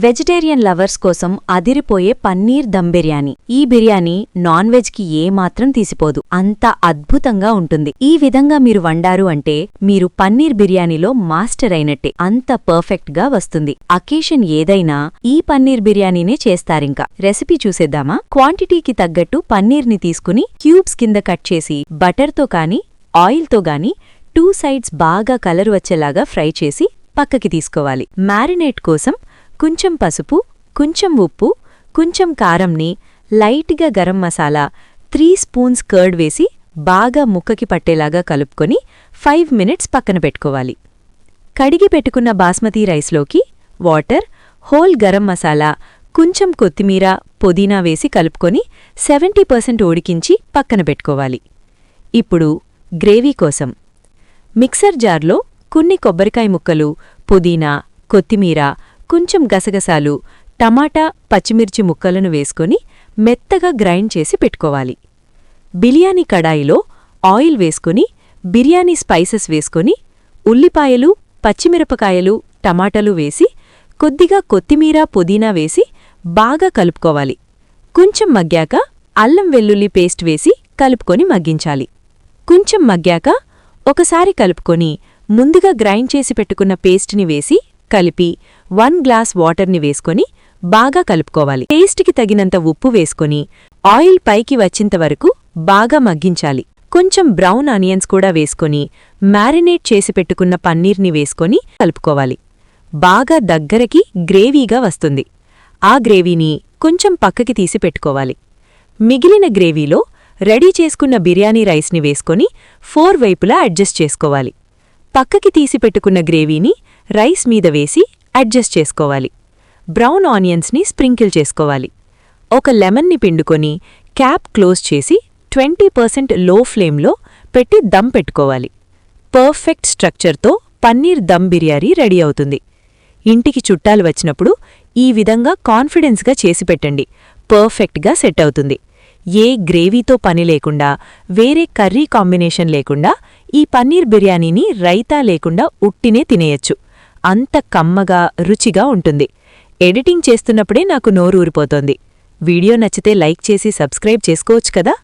Vegetarian lovers కోసం అదిరిపోయే పన్నీర్ దమ్ బిర్యానీ. ఈ బిర్యానీ నాన్ వెజ్ కి ఏమాత్రం తీసిపోదు, అంత అద్భుతంగా ఉంటుంది. ఈ విధంగా మీరు వండారు అంటే మీరు పన్నీర్ బిర్యానీలో మాస్టర్ అయినట్టే, అంత పర్ఫెక్ట్ గా వస్తుంది. అకేషన్ ఏదైనా ఈ పన్నీర్ బిర్యానీనే చేస్తారింకా. రెసిపీ చూసేద్దామా? క్వాంటిటీకి తగ్గట్టు పన్నీర్ని తీసుకుని క్యూబ్స్ కింద కట్ చేసి బటర్తో కానీ ఆయిల్తో గానీ 2 సైడ్స్ బాగా కలర్ వచ్చేలాగా ఫ్రై చేసి పక్కకి తీసుకోవాలి. మ్యారినేట్ కోసం కొంచెం పసుపు, కొంచెం ఉప్పు, కొంచెం కారంని, లైట్గా గరం మసాలా, 3 స్పూన్స్ కర్డ్ వేసి బాగా ముక్కకి పట్టేలాగా కలుపుకొని 5 మినిట్స్ పక్కన పెట్టుకోవాలి. కడిగి పెట్టుకున్న బాస్మతి రైస్లోకి వాటర్, హోల్ గరం మసాలా, కొంచెం కొత్తిమీర, పుదీనా వేసి కలుపుకొని 70% ఉడికించి పక్కన పెట్టుకోవాలి. ఇప్పుడు గ్రేవీ కోసం మిక్సర్ జార్లో కొన్ని కొబ్బరికాయ ముక్కలు, పుదీనా, కొత్తిమీర, కొంచెం గసగసాలు, టమాటా, పచ్చిమిర్చి ముక్కలను వేసుకొని మెత్తగా గ్రైండ్ చేసి పెట్టుకోవాలి. బిర్యానీ కడాయిలో ఆయిల్ వేసుకొని బిర్యానీ స్పైసెస్ వేసుకొని ఉల్లిపాయలు, పచ్చిమిరపకాయలు, టమాటాలు వేసి కొద్దిగా కొత్తిమీర, పుదీనా వేసి బాగా కలుపుకోవాలి. కొంచెం మగ్గాక అల్లం వెల్లుల్లి పేస్ట్ వేసి కలుపుకొని మగ్గించాలి. కొంచెం మగ్గాక ఒకసారి కలుపుకొని ముందుగా గ్రైండ్ చేసి పెట్టుకున్న పేస్ట్ని వేసి కలిపి 1 గ్లాస్ వాటర్ని వేసుకొని బాగా కలుపుకోవాలి. టేస్ట్కి తగినంత ఉప్పు వేసుకొని ఆయిల్ పైకి వచ్చేంతవరకు బాగా మగ్గించాలి. కొంచెం బ్రౌన్ ఆనియన్స్ కూడా వేసుకొని మ్యారినేట్ చేసి పెట్టుకున్న పన్నీర్ని వేసుకొని కలుపుకోవాలి. బాగా దగ్గరకి గ్రేవీగా వస్తుంది. ఆ గ్రేవీని కొంచెం పక్కకి తీసి పెట్టుకోవాలి. మిగిలిన గ్రేవీలో రెడీ చేసుకున్న బిర్యానీ రైస్ని వేసుకొని 4 వైపులా అడ్జస్ట్ చేసుకోవాలి. పక్కకి తీసి పెట్టుకున్న గ్రేవీని రైస్ మీద వేసి అడ్జస్ట్ చేసుకోవాలి. బ్రౌన్ ఆనియన్స్ని స్ప్రింకిల్ చేసుకోవాలి. ఒక లెమన్ని పిండుకొని క్యాప్ క్లోజ్ చేసి 20% లో ఫ్లేమ్లో పెట్టి దమ్ పెట్టుకోవాలి. పర్ఫెక్ట్ స్ట్రక్చర్తో పన్నీర్ దమ్ బిర్యానీ రెడీ అవుతుంది. ఇంటికి చుట్టాలు వచ్చినప్పుడు ఈ విధంగా కాన్ఫిడెన్స్గా చేసి పెట్టండి, పర్ఫెక్ట్గా సెట్ అవుతుంది. ఏ గ్రేవీతో పని లేకుండా, వేరే కర్రీ కాంబినేషన్ లేకుండా ఈ పన్నీర్ బిర్యానీని రైతా లేకుండా ఉట్టినే తినేయచ్చు. అంత కమ్మగా, రుచిగా ఉంటుంది. ఎడిటింగ్ చేస్తున్నప్పుడే నాకు నోరు ఊరిపోతోంది. వీడియో నచ్చితే లైక్ చేసి సబ్స్క్రైబ్ చేసుకోవచ్చు కదా.